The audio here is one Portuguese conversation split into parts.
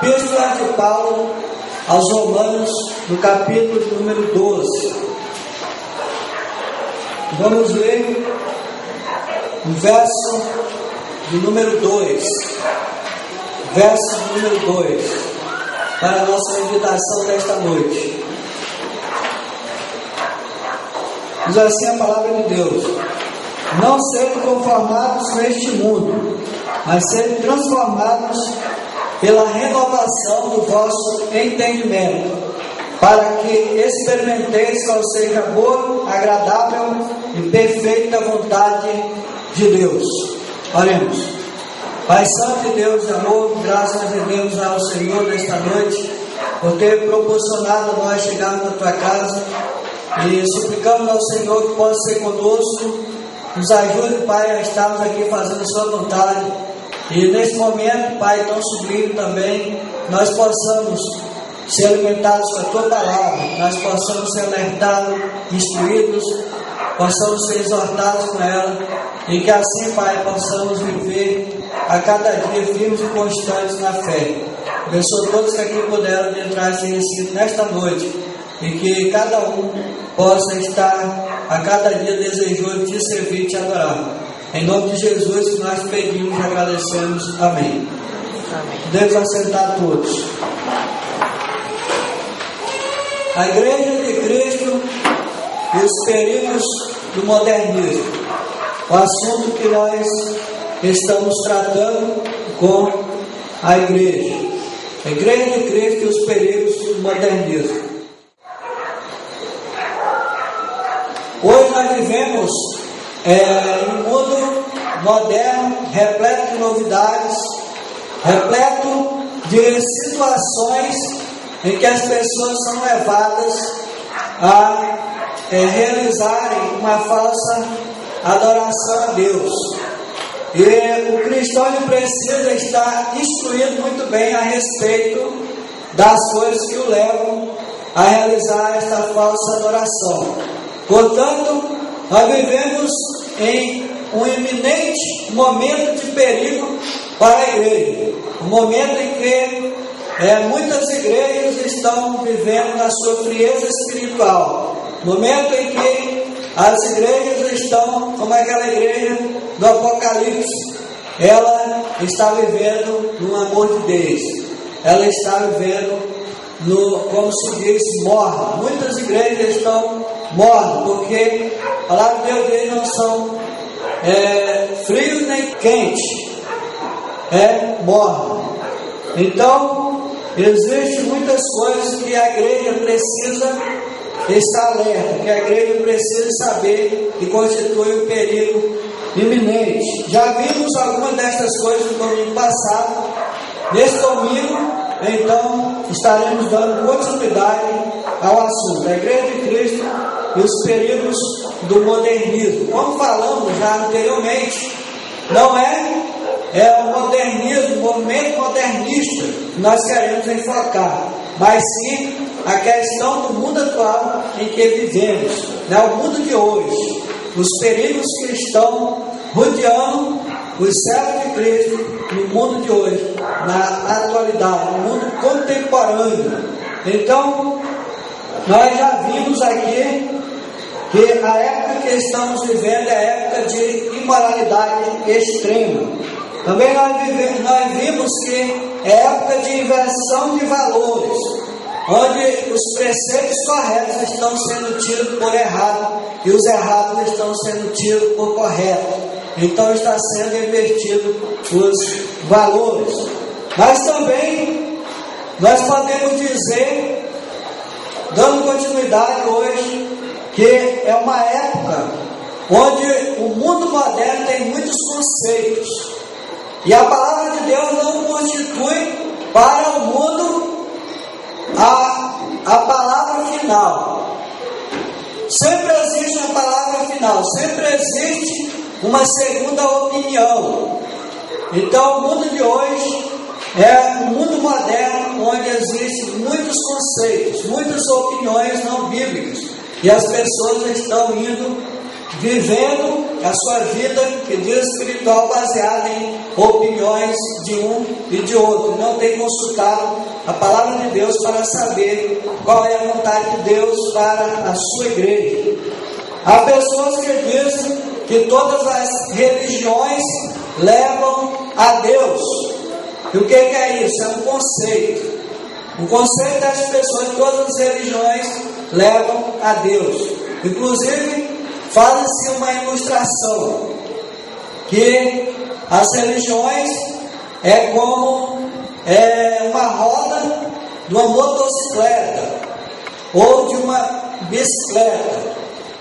Epístola de Paulo aos Romanos, no capítulo número 12. Vamos ler o verso de número 2. Verso de número 2, para a nossa meditação desta noite. Diz assim a palavra de Deus: não sejam conformados neste mundo, mas sejam transformados pela renovação do vosso entendimento, para que experimenteis qual seja a boa, agradável e perfeita vontade de Deus. Oremos. Pai Santo e Deus de amor, graças a Deus ao Senhor nesta noite, por ter proporcionado a nós chegarmos na tua casa, e suplicamos ao Senhor que possa ser conosco, nos ajude, Pai, a estarmos aqui fazendo a sua vontade. E nesse momento, Pai, tão sublime também, nós possamos ser alimentados com a Tua Palavra, nós possamos ser alertados, instruídos, possamos ser exortados com ela, e que assim, Pai, possamos viver a cada dia firmes e constantes na fé. Abençoa todos que aqui puderam entrar esse ensino nesta noite, e que cada um possa estar a cada dia desejoso de te servir e te adorar. Em nome de Jesus que nós pedimos e agradecemos. Amém. Podemos assentar todos. A Igreja de Cristo e os perigos do modernismo. O assunto que nós estamos tratando com a Igreja. A Igreja de Cristo e os perigos do modernismo. Hoje nós vivemos em um mundo moderno, repleto de novidades, repleto de situações em que as pessoas são levadas a realizarem uma falsa adoração a Deus. E o cristão precisa estar instruído muito bem a respeito das coisas que o levam a realizar esta falsa adoração. Portanto, nós vivemos em um iminente momento de perigo para a igreja. Um momento em que muitas igrejas estão vivendo na sua frieza espiritual. Momento em que as igrejas estão como aquela igreja do Apocalipse. Ela está vivendo no amor de Deus. Ela está vivendo como se diz, morna. Muitas igrejas estão mornas, porque a palavra de Deus não são frios nem quentes, morna. Então, existem muitas coisas que a igreja precisa estar alerta, que a igreja precisa saber que constitui um perigo iminente. Já vimos algumas dessas coisas no domingo passado. Neste domingo, então, estaremos dando continuidade ao assunto, a Igreja de Cristo e os perigos do modernismo. Como falamos já anteriormente, não é o modernismo, o movimento modernista que nós queremos enfocar, mas sim a questão do mundo atual em que vivemos, o mundo de hoje, os perigos que estão rodeando os servos de Cristo no mundo de hoje, na atualidade, no mundo contemporâneo. Então, nós já vimos aqui que a época que estamos vivendo é a época de imoralidade extrema. Também nós vimos que é época de inversão de valores, onde os preceitos corretos estão sendo tidos por errado e os errados estão sendo tidos por correto. Então está sendo invertido os valores. Mas também nós podemos dizer, dando continuidade hoje, que é uma época onde o mundo moderno tem muitos conceitos, e a palavra de Deus não constitui para o mundo a palavra final. Sempre existe uma palavra final, sempre existe uma segunda opinião. Então o mundo de hoje é um mundo moderno onde existem muitos conceitos, muitas opiniões não bíblicas, e as pessoas estão vivendo a sua vida espiritual baseada em opiniões de um e de outro. Não tem consultado a palavra de Deus para saber qual é a vontade de Deus para a sua igreja. Há pessoas que dizem que todas as religiões levam a Deus. E o que é isso? É um conceito. O conceito das pessoas que todas as religiões levam a Deus. Inclusive, faz-se uma ilustração que as religiões é como uma roda de uma motocicleta ou de uma bicicleta,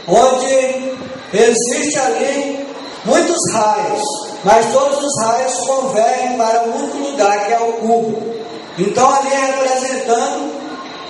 onde existe ali muitos raios, mas todos os raios convergem para um único lugar, que é o cubo. Então ali é representando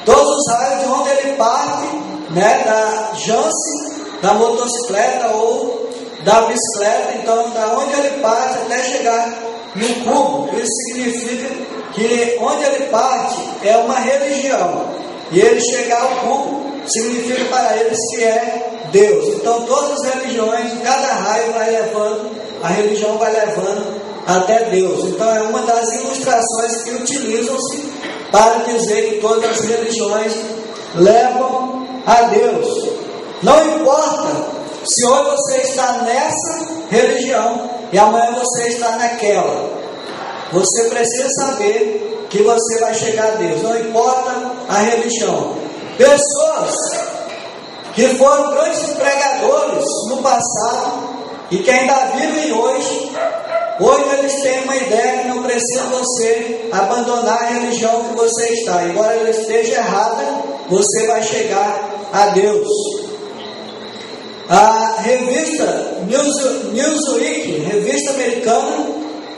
todos os raios de onde ele parte, da jance da motocicleta ou da bicicleta. Então, da onde ele parte até chegar no cubo. Isso significa que onde ele parte é uma religião, e ele chegar ao cubo significa para eles que é Deus. Então, todas as religiões, cada raio vai levando, a religião vai levando até Deus. Então, é uma das ilustrações que utilizam-se para dizer que todas as religiões levam a Deus. Não importa se hoje você está nessa religião e amanhã você está naquela. Você precisa saber que você vai chegar a Deus. Não importa a religião. Pessoas que foram grandes pregadores no passado e que ainda vivem hoje eles têm uma ideia que não precisa você abandonar a religião que você está. Embora ela esteja errada, você vai chegar a Deus. A revista Newsweek, revista americana,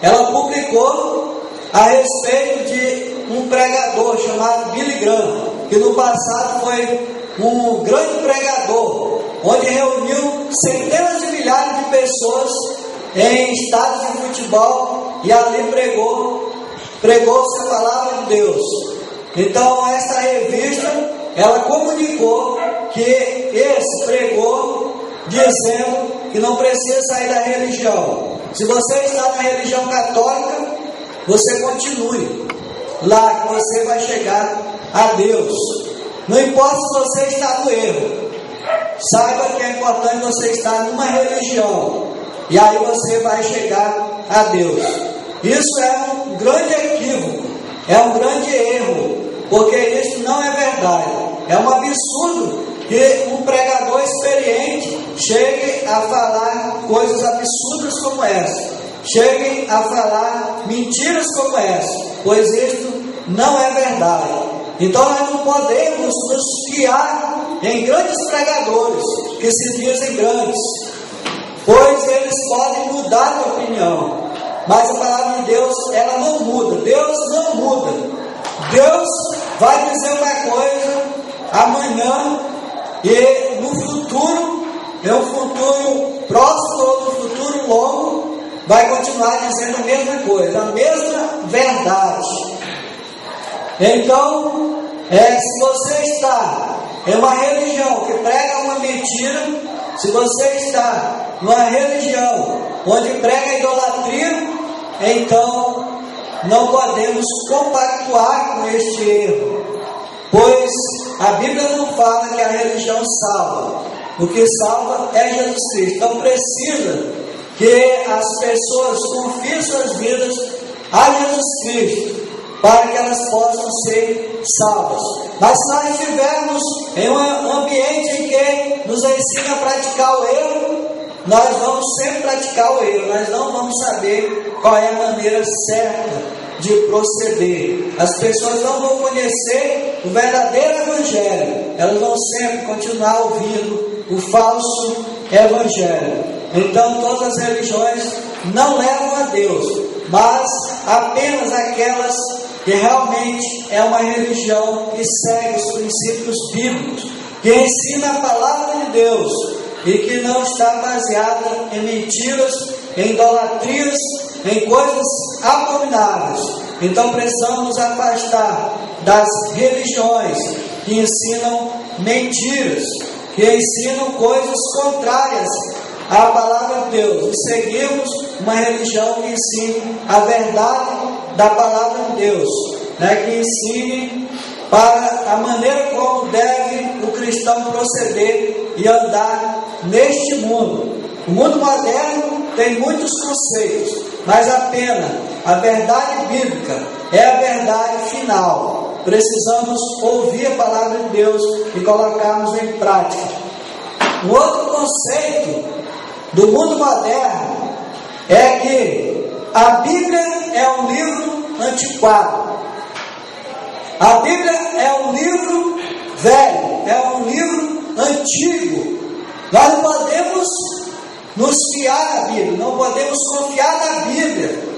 ela publicou a respeito de um pregador chamado Billy Graham, que no passado foi um grande pregador, onde reuniu centenas de milhares de pessoas em estádios de futebol e ali pregou-se a palavra de Deus. Então essa revista, ela comunicou que esse pregou dizendo que não precisa sair da religião. Se você está na religião católica, você continue lá, que você vai chegar a Deus. Não importa se você está no erro, saiba que é importante você estar numa religião, e aí você vai chegar a Deus. Isso é um grande equívoco, é um grande erro, porque isso não é verdade. É um absurdo que um pregador experiente chegue a falar coisas absurdas como essa, chegue a falar mentiras como essa, pois isso não é verdade. Então nós não podemos nos fiar em grandes pregadores que se dizem grandes, pois eles podem mudar de opinião, mas a palavra de Deus, ela não muda. Deus não muda. Deus vai dizer uma coisa amanhã, e no futuro, em um futuro próximo ou no futuro longo, vai continuar dizendo a mesma coisa, a mesma verdade. Então, se você está em uma religião que prega uma mentira, se você está numa religião onde prega idolatria, então não podemos compactuar com este erro, pois a Bíblia não fala que a religião salva. O que salva é Jesus Cristo. Então precisa que as pessoas confiem suas vidas a Jesus Cristo, para que elas possam ser salvas. Mas se nós estivermos em um ambiente em que nos ensina a praticar o erro, nós vamos sempre praticar o erro, nós não vamos saber qual é a maneira certa de proceder. As pessoas não vão conhecer o verdadeiro evangelho, elas vão sempre continuar ouvindo o falso evangelho. Então todas as religiões não levam a Deus, mas apenas aquelas que realmente é uma religião que segue os princípios bíblicos, que ensina a palavra de Deus e que não está baseada em mentiras, em idolatrias, em coisas abomináveis. Então precisamos nos afastar das religiões que ensinam mentiras, que ensinam coisas contrárias a palavra de Deus e seguirmos uma religião que ensine a verdade da palavra de Deus, né? Que ensine para a maneira como deve o cristão proceder e andar neste mundo. O mundo moderno tem muitos conceitos, mas apenas a verdade bíblica é a verdade final. Precisamos ouvir a palavra de Deus e colocarmos em prática. Um outro conceito do mundo moderno é que a Bíblia é um livro antiquado. A Bíblia é um livro velho, é um livro antigo. Nós não podemos nos fiar na Bíblia, não podemos confiar na Bíblia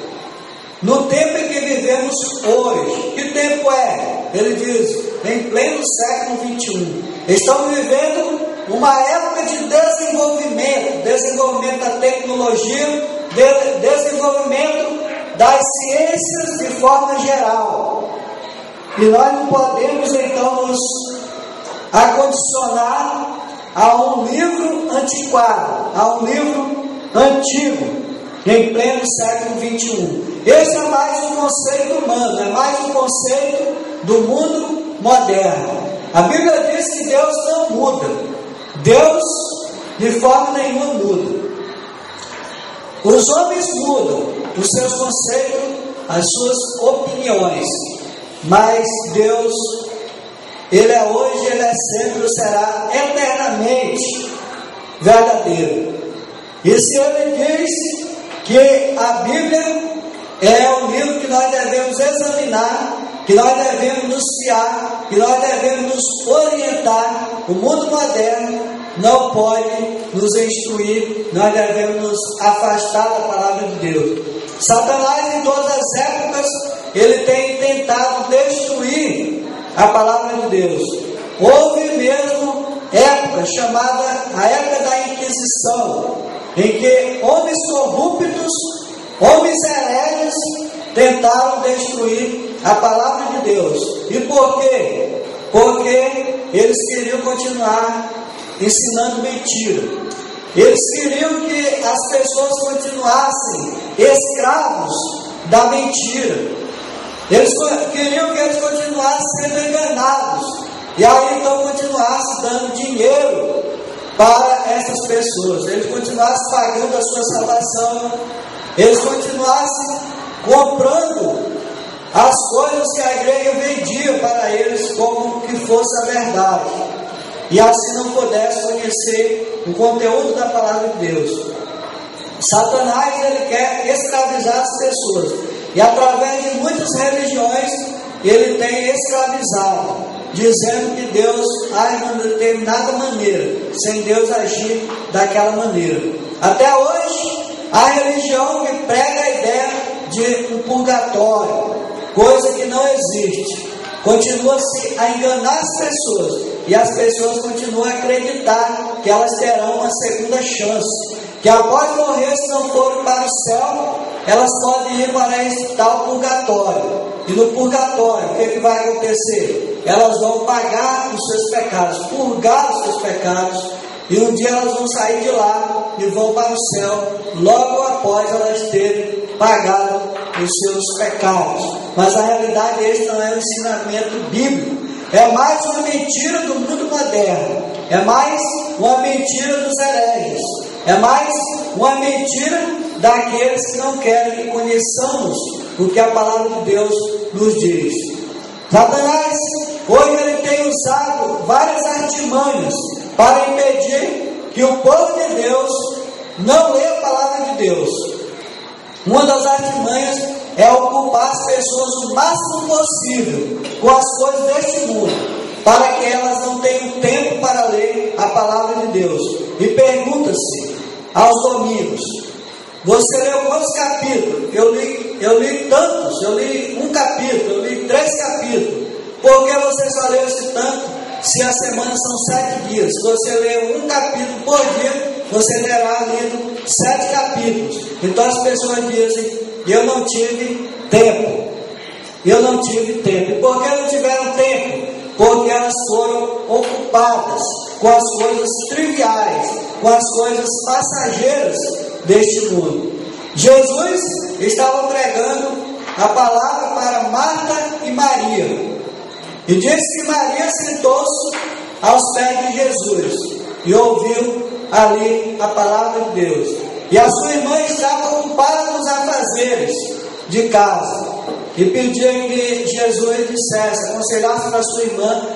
no tempo em que vivemos hoje. Que tempo é? Ele diz, em pleno século XXI. Estamos vivendo uma época de desenvolvimento da tecnologia, desenvolvimento das ciências de forma geral. E nós não podemos então nos acondicionar a um livro antiquado, a um livro antigo, em pleno século XXI. Esse é mais um conceito humano, é mais um conceito do mundo moderno. A Bíblia diz que Deus não muda. Deus de forma nenhuma muda. Os homens mudam os seus conceitos, as suas opiniões, mas Deus, Ele é hoje, Ele é sempre, será eternamente verdadeiro. E se Ele diz que a Bíblia é um livro que nós devemos examinar, que nós devemos nos fiar, que nós devemos nos orientar, o mundo moderno não pode nos instruir, nós devemos nos afastar da palavra de Deus. Satanás, em todas as épocas, ele tem tentado destruir a palavra de Deus. Houve mesmo época chamada a época da Inquisição, em que homens corruptos, homens hereges, tentaram destruir a palavra de Deus. E por quê? Porque eles queriam continuar ensinando mentira. Eles queriam que as pessoas continuassem escravos da mentira. Eles queriam que eles continuassem sendo enganados. E aí então continuassem dando dinheiro para essas pessoas. Eles continuassem pagando a sua salvação. Eles continuassem comprando as coisas que a igreja vendia para eles como que fosse a verdade. E assim não pudesse conhecer o conteúdo da palavra de Deus. Satanás, ele quer escravizar as pessoas. E através de muitas religiões, ele tem escravizado, dizendo que Deus age de uma determinada maneira, sem Deus agir daquela maneira. Até hoje, a religião que prega a ideia de um purgatório, coisa que não existe, continua-se a enganar as pessoas, e as pessoas continuam a acreditar que elas terão uma segunda chance, que após morrer, se não forem para o céu, elas podem ir para esse tal purgatório. E no purgatório, o que vai acontecer? Elas vão pagar os seus pecados, purgar os seus pecados, e um dia elas vão sair de lá e vão para o céu, logo após elas terem pagado os seus pecados. Mas a realidade, esse não é um ensinamento bíblico. É mais uma mentira do mundo moderno. É mais uma mentira dos hereges. É mais uma mentira daqueles que não querem que conheçamos o que a palavra de Deus nos diz. Satanás, hoje ele tem usado várias artimanhas para impedir que o povo de Deus não lê a palavra de Deus. Uma das artimanhas é ocupar as pessoas o máximo possível com as coisas deste mundo, para que elas não tenham tempo para ler a palavra de Deus. E pergunta-se aos domingos: você leu quantos capítulos? Eu li tantos, eu li um capítulo, eu li 3 capítulos. Por que você só leu esse tanto? Se a semana são 7 dias, se você lê um capítulo por dia, você terá lido 7 capítulos. Então as pessoas dizem: eu não tive tempo. Eu não tive tempo. E por que não tiveram tempo? Porque elas foram ocupadas com as coisas triviais, com as coisas passageiras deste mundo. Jesus estava pregando a palavra para Marta e Maria. E diz que Maria sentou-se aos pés de Jesus e ouviu ali a palavra de Deus. E a sua irmã estava ocupada nos afazeres de casa. E pediu que Jesus dissesse, aconselhasse para sua irmã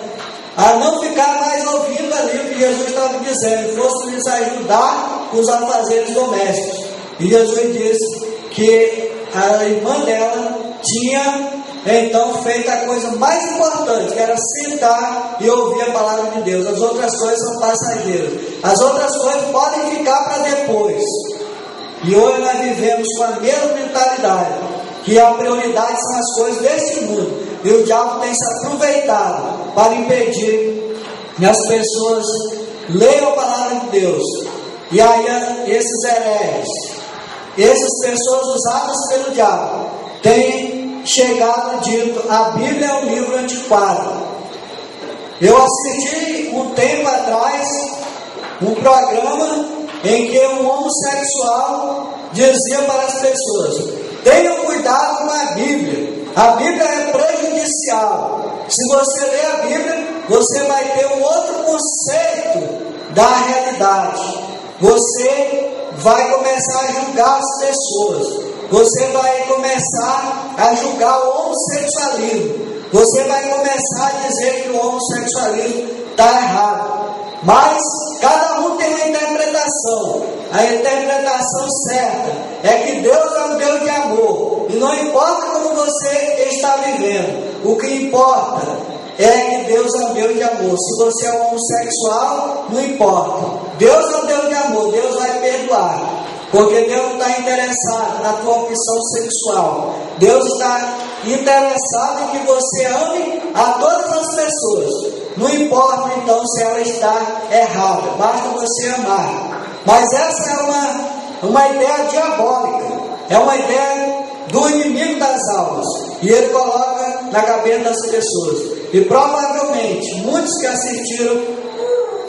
a não ficar mais ouvindo ali o que Jesus estava dizendo, fosse lhes ajudar com os afazeres domésticos. E Jesus disse que a irmã dela tinha então feito a coisa mais importante, que era sentar e ouvir a palavra de Deus. As outras coisas são passageiras, as outras coisas podem ficar para depois. E hoje nós vivemos com a mesma mentalidade, que a prioridade são as coisas deste mundo, e o diabo tem se aproveitado para impedir que as pessoas leiam a palavra de Deus. E aí esses hereges, essas pessoas usadas pelo diabo, têm chegado dito: a Bíblia é um livro antiquado. Eu assisti um tempo atrás um programa em que um homossexual dizia para as pessoas: tenham cuidado com a Bíblia. A Bíblia é prejudicial. Se você ler a Bíblia, você vai ter um outro conceito da realidade. Você vai começar a julgar as pessoas. Você vai começar a julgar o homossexualismo. Você vai começar a dizer que o homossexualismo está errado. Mas cada um tem uma interpretação. A interpretação certa é que Deus é um Deus de amor. E não importa como você está vivendo, o que importa é que Deus é um Deus de amor. Se você é um homossexual, não importa. Deus é um Deus de amor, Deus vai perdoar. Porque Deus não está interessado na tua opção sexual. Deus está interessado em que você ame a todas as pessoas. Não importa então se ela está errada, basta você amar. Mas essa é uma ideia diabólica, é uma ideia do inimigo das almas. E ele coloca na cabeça das pessoas. E provavelmente muitos que assistiram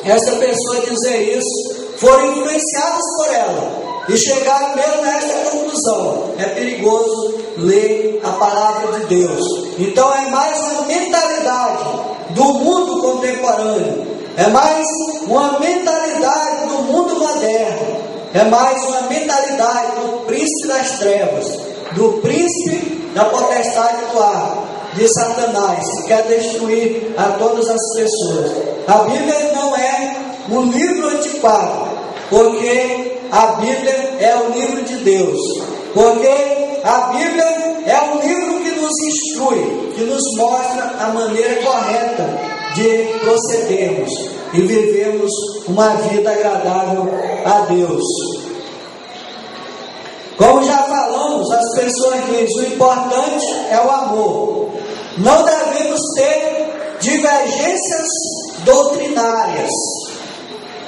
essa pessoa dizer isso foram influenciados por ela e chegaram mesmo nesta conclusão: é perigoso ler a palavra de Deus. Então é mais uma mentalidade do mundo contemporâneo, é mais uma mentalidade do mundo moderno, é mais uma mentalidade do príncipe das trevas, do príncipe da potestade do ar, de Satanás, que quer destruir a todas as pessoas. A Bíblia não é um livro antiquado, porque a Bíblia é o livro de Deus, porque a Bíblia é um livro que nos instrui, que nos mostra a maneira correta de procedermos e vivemos uma vida agradável a Deus. Como já falamos, as pessoas dizem: o importante é o amor. Não devemos ter divergências doutrinárias.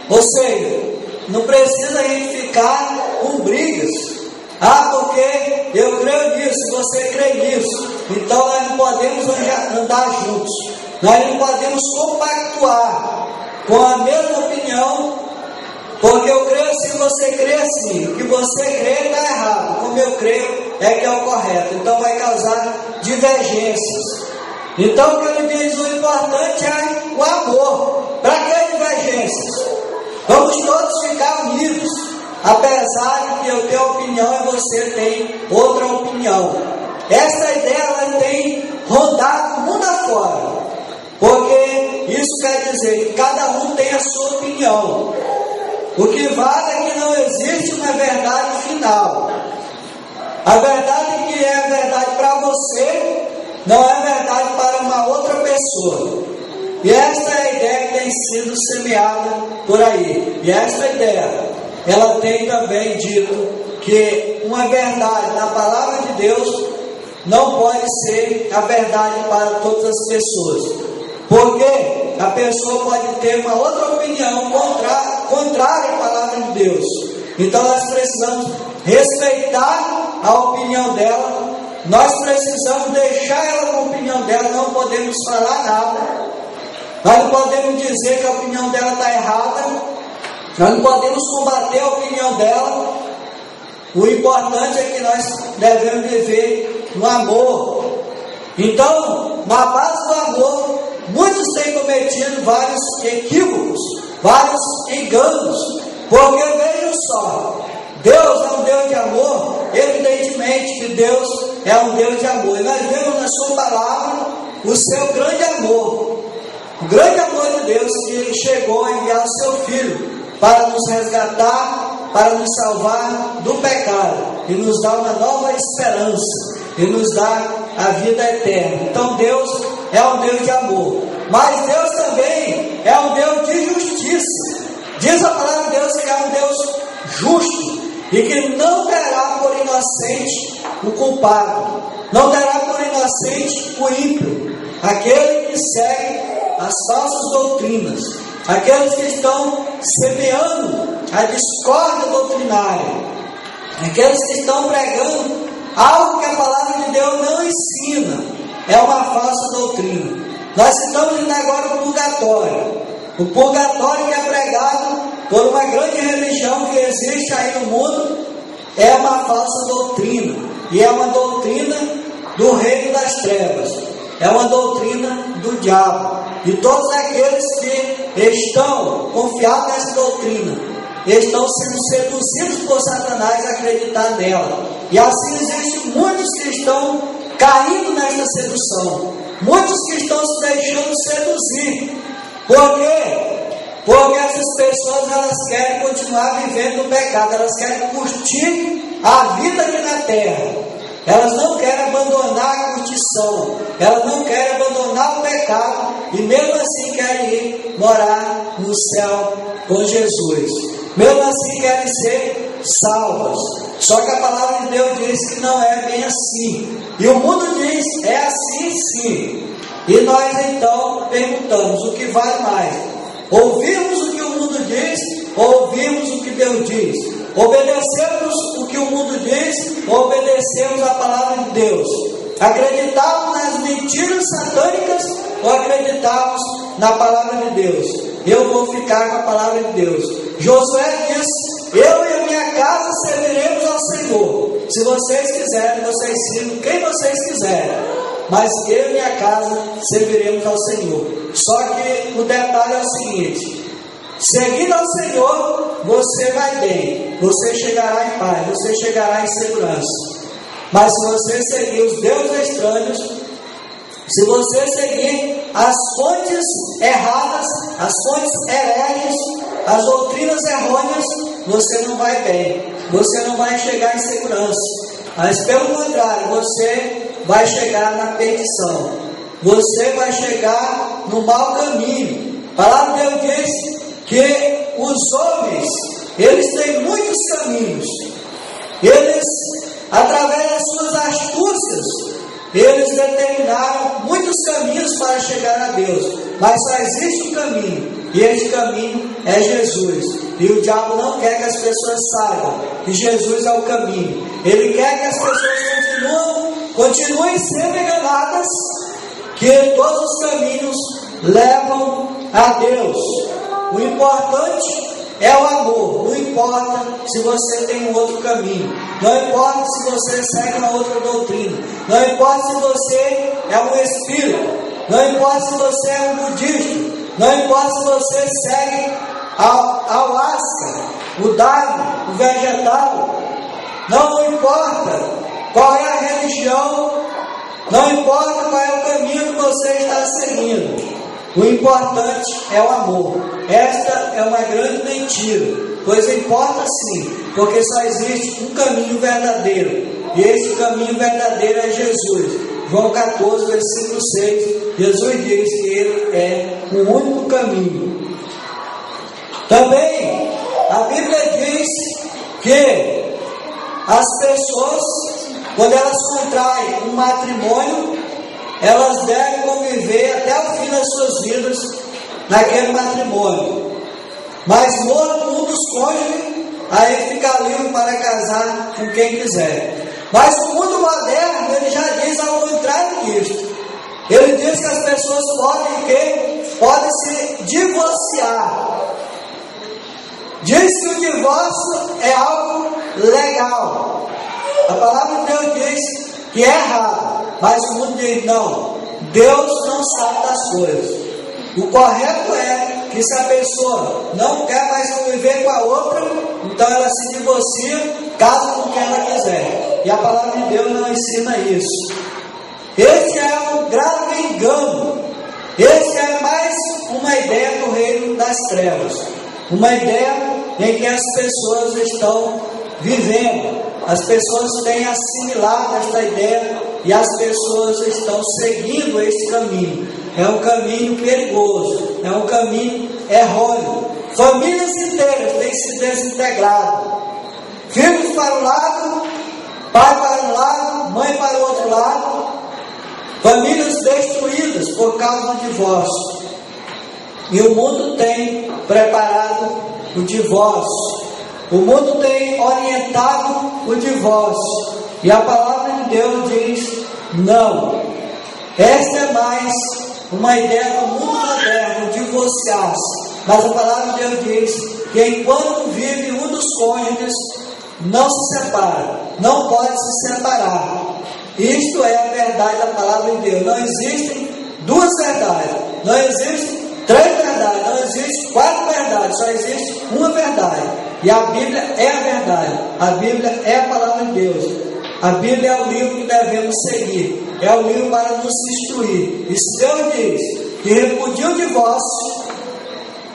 Ou seja, não precisa a gente ficar com brigas. Porque eu creio nisso, você crê nisso. Então nós não podemos andar juntos. Nós não podemos compactuar com a mesma opinião. Porque eu creio, se você crê assim, o que você crê está errado. Como eu creio é que é o correto. Então vai causar divergências. Então o que ele diz, o importante é o amor. Para que divergências? Vamos todos ficar unidos, apesar de que eu tenho opinião e você tem outra opinião. Essa ideia ela tem rodado o mundo afora, porque isso quer dizer que cada um tem a sua opinião. O que vale é que não existe uma verdade final. A verdade que é verdade para você não é verdade para uma outra pessoa. E esta é a ideia que tem sido semeada por aí. E esta ideia, ela tem também dito que uma verdade na palavra de Deus não pode ser a verdade para todas as pessoas. Porque a pessoa pode ter uma outra opinião contrária à palavra de Deus. Então nós precisamos respeitar a opinião dela. Nós precisamos deixar ela com a opinião dela. Não podemos falar nada. Nós não podemos dizer que a opinião dela está errada, Nós não podemos combater a opinião dela. O importante é que nós devemos viver no amor. Então, na base do amor, muitos têm cometido vários equívocos, vários enganos. Porque vejam só, Deus é um Deus de amor. Evidentemente que Deus é um Deus de amor. E nós vemos na sua palavra o seu grande amor. O grande amor de Deus que chegou a enviar o seu Filho para nos resgatar, para nos salvar do pecado e nos dar uma nova esperança e nos dar a vida eterna. Então Deus é um Deus de amor, mas Deus também é um Deus de justiça. Diz a palavra de Deus que é um Deus justo e que não terá por inocente o culpado, não terá por inocente o ímpio, aquele que segue as falsas doutrinas, aqueles que estão semeando a discórdia doutrinária, aqueles que estão pregando algo que a palavra de Deus não ensina, é uma falsa doutrina. Nós estamos indo agora o purgatório que é pregado por uma grande religião que existe aí no mundo, é uma falsa doutrina, e é uma doutrina do reino das trevas, é uma doutrina do diabo. E todos aqueles que estão confiados nessa doutrina estão sendo seduzidos por Satanás a acreditar nela. E assim existem muitos que estão caindo nessa sedução, muitos que estão se deixando seduzir. Por quê? Porque essas pessoas elas querem continuar vivendo no pecado, elas querem curtir a vida aqui na terra. Elas não querem abandonar a curtição, elas não querem abandonar o pecado e mesmo assim querem ir morar no céu com Jesus. Mesmo assim querem ser salvas. Só que a palavra de Deus diz que não é bem assim. E o mundo diz, é assim sim. E nós então perguntamos, o que vale mais? Ouvirmos o que o mundo diz ou ouvirmos o que Deus diz? Obedecemos o que o mundo diz ou obedecemos a palavra de Deus? Acreditamos nas mentiras satânicas ou acreditamos na palavra de Deus? Eu vou ficar com a palavra de Deus. Josué disse, eu e a minha casa serviremos ao Senhor. Se vocês quiserem, vocês sirvam quem vocês quiserem, mas eu e minha casa serviremos ao Senhor. Só que o detalhe é o seguinte: seguindo ao Senhor, você vai bem, você chegará em paz, você chegará em segurança. Mas se você seguir os deuses estranhos, se você seguir as fontes erradas, as fontes hereges, as doutrinas errôneas, você não vai bem, você não vai chegar em segurança. Mas pelo contrário, você vai chegar na perdição, você vai chegar no mau caminho. A palavra de Deus diz que os homens, eles têm muitos caminhos, eles, através das suas astúcias, eles determinaram muitos caminhos para chegar a Deus, mas só existe um caminho, e esse caminho é Jesus. E o diabo não quer que as pessoas saibam que Jesus é o caminho. Ele quer que as pessoas continuem sendo enganadas, que todos os caminhos levam a Deus. O importante é o amor. Não importa se você tem um outro caminho, não importa se você segue uma outra doutrina, não importa se você é um espírito, não importa se você é um budista, não importa se você segue a ayahuasca, o daime, o vegetal, não importa qual é a religião, não importa qual é o caminho que você está seguindo. O importante é o amor. Esta é uma grande mentira, pois importa sim, porque só existe um caminho verdadeiro, e esse caminho verdadeiro é Jesus. João 14, versículo 6, Jesus diz que Ele é o único caminho. Também a Bíblia diz que as pessoas, quando elas contraem um matrimônio, elas devem conviver até o fim das suas vidas naquele matrimônio. Mas morto um dos cônjuges, aí fica livre para casar com quem quiser. Mas o mundo moderno, ele já diz ao contrário disso. Ele diz que as pessoas podem se divorciar. diz que o divórcio é algo legal. A palavra de Deus diz que é errado, mas o mundo diz não, Deus não sabe das coisas. O correto é que se a pessoa não quer mais conviver com a outra, então ela se divorcia, casa com quem ela quiser. E a palavra de Deus não ensina isso. Esse é um grave engano. Esse é mais uma ideia do reino das trevas. Uma ideia em que as pessoas estão vivendo. As pessoas têm assimilado esta ideia e as pessoas estão seguindo esse caminho. É um caminho perigoso, é um caminho errôneo. Famílias inteiras têm se desintegrado. Filhos para um lado, pai para um lado, mãe para o outro lado. Famílias destruídas por causa do divórcio. E o mundo tem preparado o divórcio. O mundo tem orientado o divórcio. E a palavra de Deus diz não. Esta é mais uma ideia do mundo moderno, divorciar-se. Mas a palavra de Deus diz que enquanto vive um dos cônjuges, não se separa, não pode se separar. Isto é a verdade da palavra de Deus. Não existem duas verdades, não existem três verdades, não existem quatro verdades, só existe uma verdade. E a Bíblia é a verdade, a Bíblia é a palavra de Deus. A Bíblia é o livro que devemos seguir, é o livro para nos instruir. E se Deus diz que repudia o divórcio,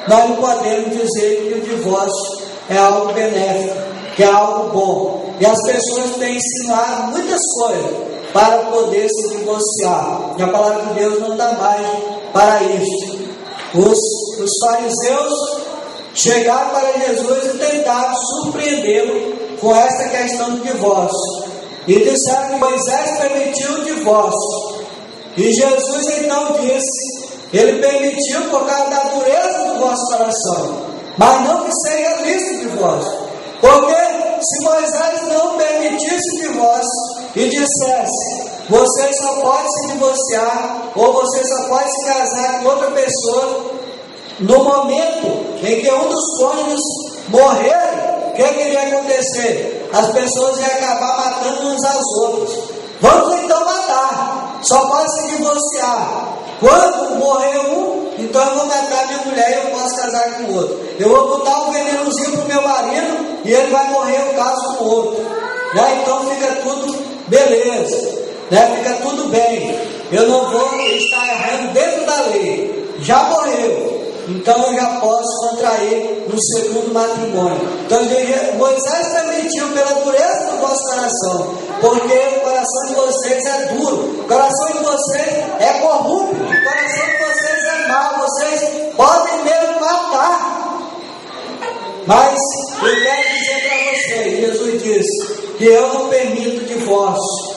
nós não podemos dizer que o divórcio é algo benéfico, que é algo bom. E as pessoas têm ensinado muitas coisas para poder se divorciar. E a palavra de Deus não dá mais para isso. Os fariseus chegaram para Jesus e tentaram surpreendê-lo com essa questão do divórcio. E disseram que Moisés permitiu o divórcio. E Jesus então disse, ele permitiu por causa da dureza do vosso coração, mas não que seja lícito o divórcio. Porque se Moisés não permitisse o divórcio e dissesse, você só pode se divorciar, ou você só pode se casar com outra pessoa no momento em que um dos cônjuges morrer, o que iria acontecer? As pessoas iam acabar matando uns aos outros. Vamos então matar, só pode se divorciar. Quando morrer um, então eu vou matar minha mulher e eu posso casar com o outro. Eu vou botar um venenozinho para o meu marido e ele vai morrer, eu caso com o outro. Então fica tudo beleza, fica tudo bem. Eu não vou estar errando dentro da lei. Já morreu, então eu já posso contrair um segundo matrimônio. Então Moisés permitiu pela dureza do vosso coração, porque o coração de vocês é duro, o coração de vocês é corrupto, o coração de vocês é mau, vocês podem mesmo matar. Mas eu quero dizer para vocês, Jesus disse que eu não permito divórcio,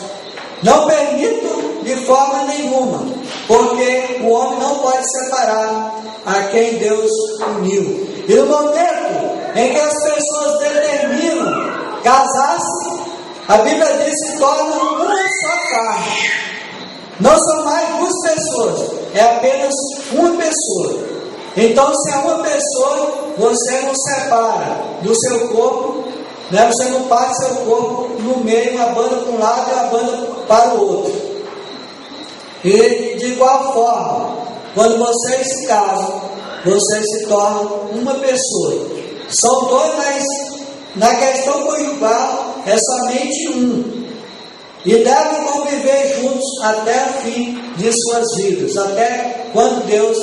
não permito de forma nenhuma, porque o homem não pode separar a quem Deus uniu. E no momento em que as pessoas determinam casar-se, a Bíblia diz que tornam uma só carne. Não são mais duas pessoas, é apenas uma pessoa. Então, se é uma pessoa, você não separa do seu corpo, você não passa seu corpo no meio, uma banda para um lado e uma banda para o outro. E de igual forma, quando vocês se casam, vocês se tornam uma pessoa. São dois, mas na questão conjugal é somente um. E devem conviver juntos até o fim de suas vidas, até quando Deus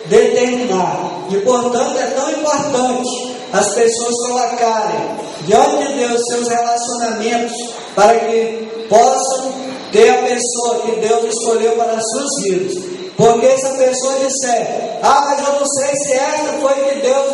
determinar. E portanto é tão importante as pessoas colocarem diante de Deus seus relacionamentos, para que possam ter a pessoa que Deus escolheu para as suas vidas. Porque se a pessoa disser, mas eu não sei se esta foi que Deus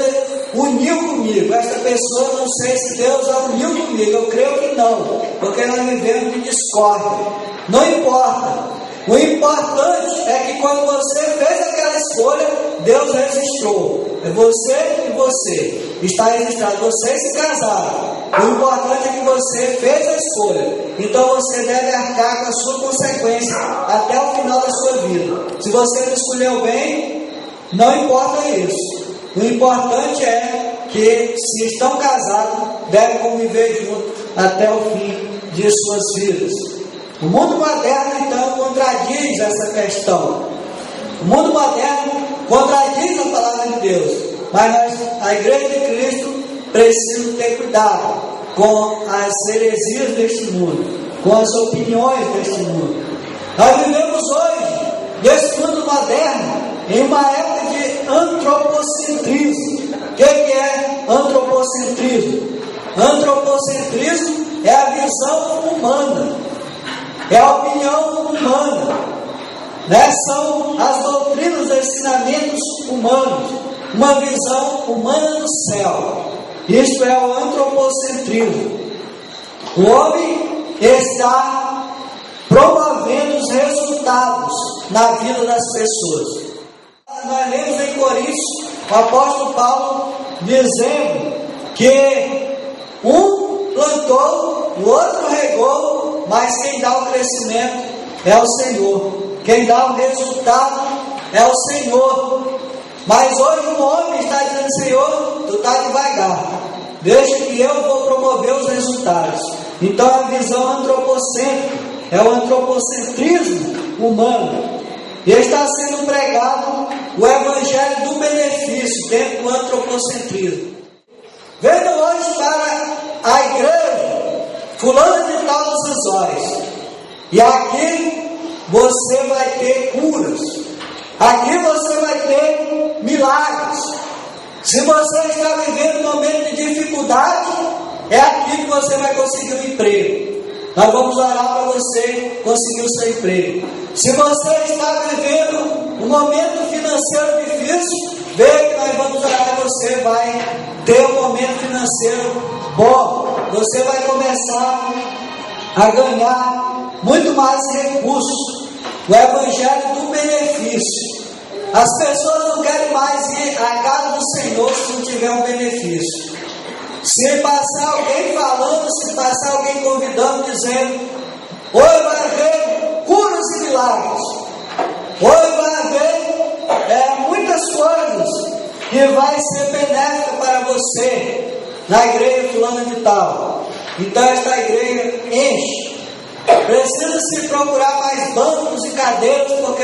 uniu comigo, esta pessoa não sei se Deus a uniu comigo, eu creio que não, porque nós vivemos de discórdia. Não importa. O importante é que quando você fez aquela escolha, Deus registrou. É você e você. Está registrado. Vocês se casaram. O importante é que você fez a escolha. Então você deve arcar com a sua consequência até o final da sua vida. Se você não escolheu bem, não importa isso. O importante é que, se estão casados, devem conviver juntos até o fim de suas vidas. O mundo moderno, então, contradiz essa questão. O mundo moderno contradiz a palavra de Deus, mas a Igreja de Cristo precisa ter cuidado com as heresias deste mundo, com as opiniões deste mundo. Nós vivemos hoje, nesse mundo moderno, em uma época de antropocentrismo. O que é antropocentrismo? Antropocentrismo é a visão humana, é a opinião humana, né? São as doutrinas, os ensinamentos humanos, uma visão humana do céu. Isto é o antropocentrismo. O homem está promovendo os resultados na vida das pessoas. Nós lemos em Coríntios o apóstolo Paulo dizendo que um plantou, o outro regou, mas quem dá o crescimento é o Senhor. Quem dá o resultado é o Senhor. Mas hoje o homem está dizendo: Senhor, tu está devagar, deixa que eu vou promover os resultados. Então a visão antropocêntrica é o antropocentrismo humano. E está sendo pregado o evangelho do benefício dentro do antropocentrismo. Venho hoje para a igreja fulana de tal dos Sazóis, e aqui você vai ter curas, aqui você vai ter milagres. Se você está vivendo um momento de dificuldade, é aqui que você vai conseguir um emprego. Nós vamos orar para você conseguir o seu emprego. Se você está vivendo um momento financeiro difícil, veja que nós vamos orar para você, vai ter um momento financeiro bom. Você vai começar a ganhar muito mais recursos. O evangelho do benefício. As pessoas não querem mais ir à casa do Senhor se não tiver um benefício. Se passar alguém falando, se passar alguém convidando, dizendo: hoje vai haver curas e milagres, hoje vai haver muitas coisas que vai ser benéfica para você na igreja fulana de tal. Então esta igreja enche. Precisa se procurar mais bancos e cadeiras, porque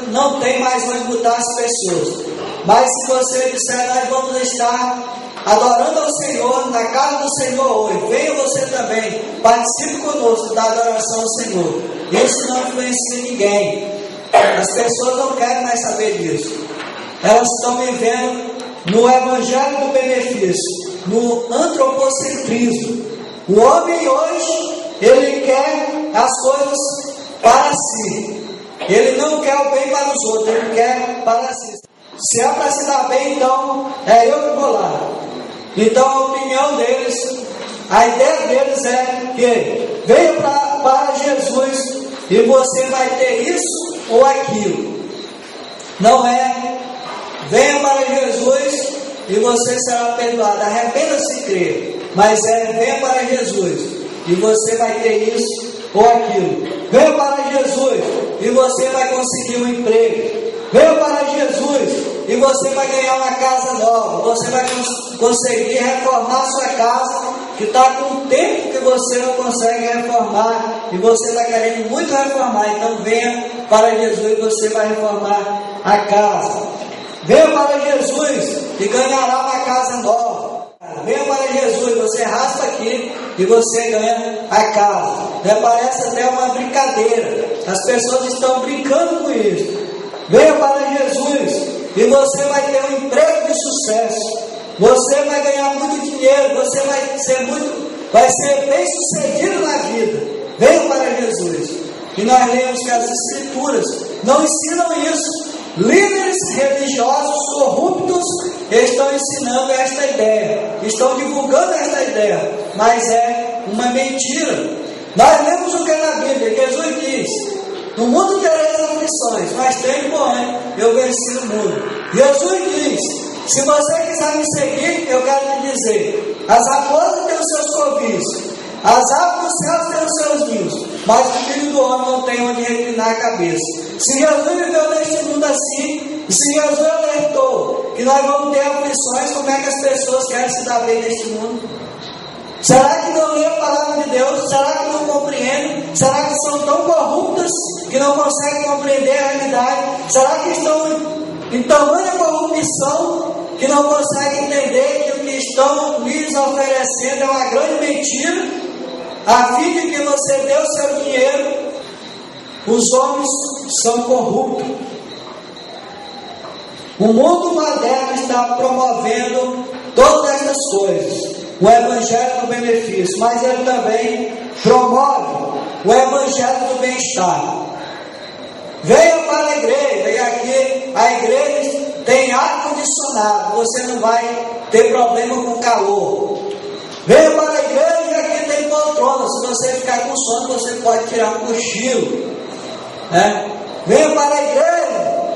não tem mais onde botar as pessoas. Mas se você disser: nós vamos estar adorando ao Senhor na casa do Senhor hoje, venha você também, participe conosco da adoração ao Senhor. Isso não influencia ninguém. As pessoas não querem mais saber disso. Elas estão vivendo no evangelho do benefício, no antropocentrismo. O homem hoje, ele quer as coisas para si. Ele não quer o bem para os outros, ele quer para si. Se é para se dar bem, então é eu que vou lá. Então a opinião deles, a ideia deles é que venha para Jesus e você vai ter isso ou aquilo. Não é: venha para Jesus e você será perdoado. Arrependa-se e crê. Mas venha para Jesus e você vai ter isso ou aquilo. Venha para Jesus e você vai conseguir um emprego. Venha para Jesus e você vai ganhar uma casa nova. Você vai conseguir reformar sua casa, que está com tempo que você não consegue reformar, e você está querendo muito reformar. Então venha para Jesus e você vai reformar a casa. Venha para Jesus e ganhará uma casa nova. Venha para Jesus, você raspa aqui e você ganha a casa. Parece até uma brincadeira. As pessoas estão brincando com isso. Venha para Jesus e você vai ter um emprego de sucesso. Você vai ganhar muito dinheiro. Você vai ser bem sucedido na vida. Venha para Jesus. E nós lemos que as Escrituras não ensinam isso. Líderes religiosos corruptos estão ensinando esta ideia, estão divulgando esta ideia, mas é uma mentira. Nós lemos o que é na Bíblia. Jesus diz: no mundo tereis aflições, mas tem bom, eu venci o mundo. Jesus diz: se você quiser me seguir, eu quero te dizer: as raposas têm os seus covis, as aves do céu têm os seus ninhos, mas o filho do homem não tem onde reclinar a cabeça. Se Jesus viveu neste mundo assim, e se Jesus alertou que nós vamos ter aflições, como é que as pessoas querem se dar bem neste mundo? Será que não lê a palavra de Deus? Será que não compreendem? Será que são tão corruptas que não conseguem compreender a realidade? Será que estão em tamanha corrupção que não conseguem entender que o que estão lhes oferecendo é uma grande mentira, a fim de que você dê o seu dinheiro? Os homens são corruptos. O mundo moderno está promovendo todas essas coisas, o evangelho do benefício, mas ele também promove o evangelho do bem-estar. Venha para a igreja, e aqui a igreja tem ar-condicionado, você não vai ter problema com calor. Venha para a igreja, e aqui tem poltrona, se você ficar com sono, você pode tirar um cochilo, né? Venha para a igreja,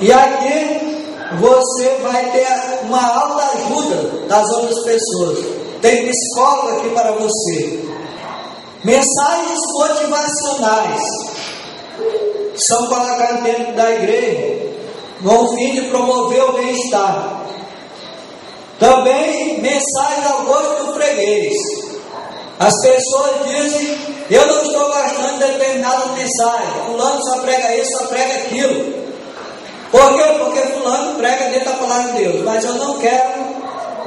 e aqui você vai ter uma alta ajuda das outras pessoas. Tem psicólogo aqui para você. Mensagens motivacionais são colocadas dentro da igreja com o fim de promover o bem-estar. Também mensagens ao gosto do freguês. As pessoas dizem: eu não estou gostando de determinada mensagem, fulano só prega isso, só prega aquilo. Por quê? Porque fulano prega dentro da palavra de Deus, mas eu não quero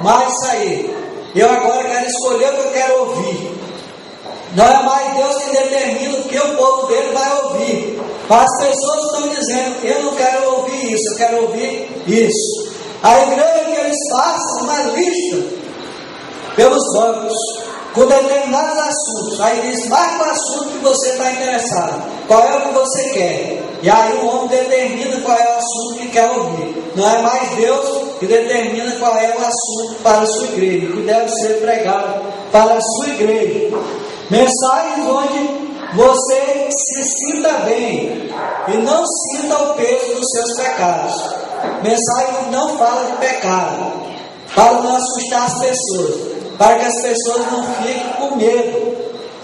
mais sair. Eu agora quero escolher o que eu quero ouvir. Não é mais Deus que determina o que o povo dele vai ouvir. Mas as pessoas estão dizendo: eu não quero ouvir isso, eu quero ouvir isso. A igreja que eles façam uma lista pelos bancos com determinados assuntos. Aí diz: marca o assunto que você está interessado. Qual é o que você quer? E aí o homem determina qual é o assunto que quer ouvir. Não é mais Deus que determina qual é o assunto para a sua igreja, que deve ser pregado para a sua igreja. Mensagens onde você se sinta bem e não sinta o peso dos seus pecados. Mensagem que não fala de pecado, para não assustar as pessoas, para que as pessoas não fiquem com medo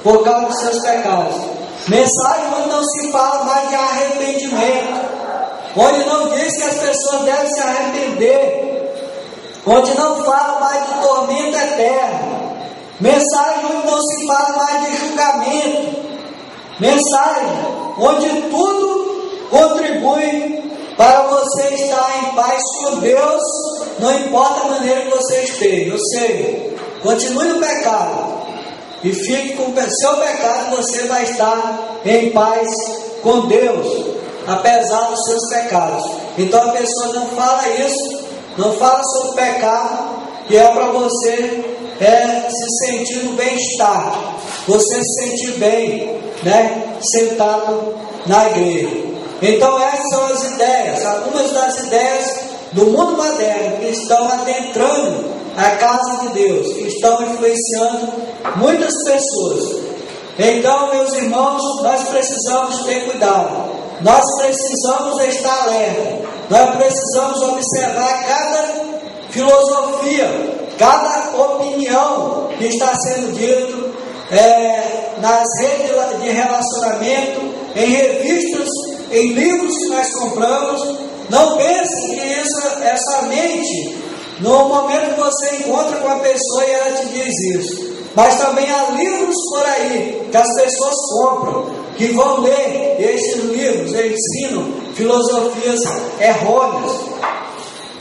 por causa dos seus pecados. Mensagem onde não se fala mais de arrependimento, onde não diz que as pessoas devem se arrepender, onde não fala mais de tormento eterno. Mensagem onde não se fala mais de julgamento. Mensagem onde tudo contribui para você estar em paz com Deus, não importa a maneira que você esteja. Ou seja, continue no pecado e fique com o seu pecado, você vai estar em paz com Deus, apesar dos seus pecados. Então a pessoa não fala isso, não fala sobre pecado, que é para você se sentir no bem-estar, você se sentir bem, né, sentado na igreja. Então essas são as ideias, algumas das ideias do mundo moderno que estão adentrando a casa de Deus, que estão influenciando muitas pessoas. Então, meus irmãos, nós precisamos ter cuidado, nós precisamos estar alerta, nós precisamos observar cada filosofia, cada opinião que está sendo dito nas redes de relacionamento, em revistas, em livros que nós compramos. Não pense que essa mente, no momento que você encontra com a pessoa e ela te diz isso, mas também há livros por aí que as pessoas compram, que vão ler esses livros, eles ensinam filosofias errôneas.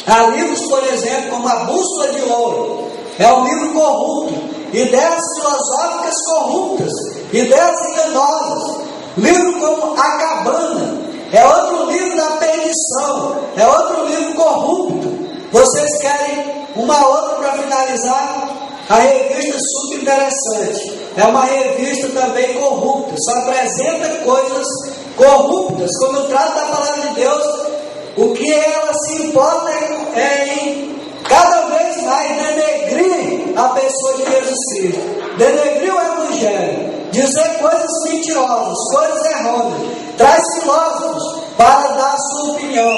Há livros, por exemplo, como A Bússola de Ouro, é um livro corrupto, ideias filosóficas corruptas, ideias enganosas. Livro como A Cabana, é outro livro da perdição, é outro livro corrupto. Vocês querem uma outra para finalizar? A revista Super Interessante, é uma revista também corrupta, só apresenta coisas corruptas. Quando trata da palavra de Deus, o que ela se importa é em cada vez mais denegrir a pessoa de Jesus Cristo, denegrir o Evangelho, dizer coisas mentirosas, coisas errôneas, traz filósofos para dar a sua opinião,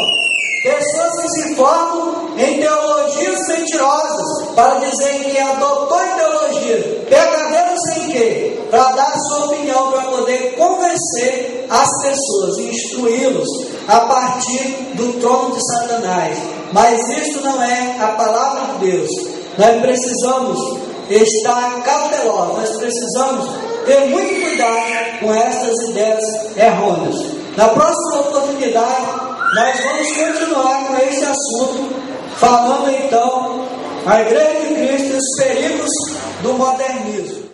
pessoas que se formam em teologias mentirosas para dizer que é doutor em teologia, verdadeiro sem quê, para dar a sua opinião, para poder convencer as pessoas e instruí-los a partir do trono de Satanás. mas isso não é a palavra de Deus. Nós precisamos estar cautelosos, nós precisamos ter muito cuidado com estas ideias errôneas. Na próxima oportunidade, nós vamos continuar com esse assunto, falando então a Igreja de Cristo e os perigos do modernismo.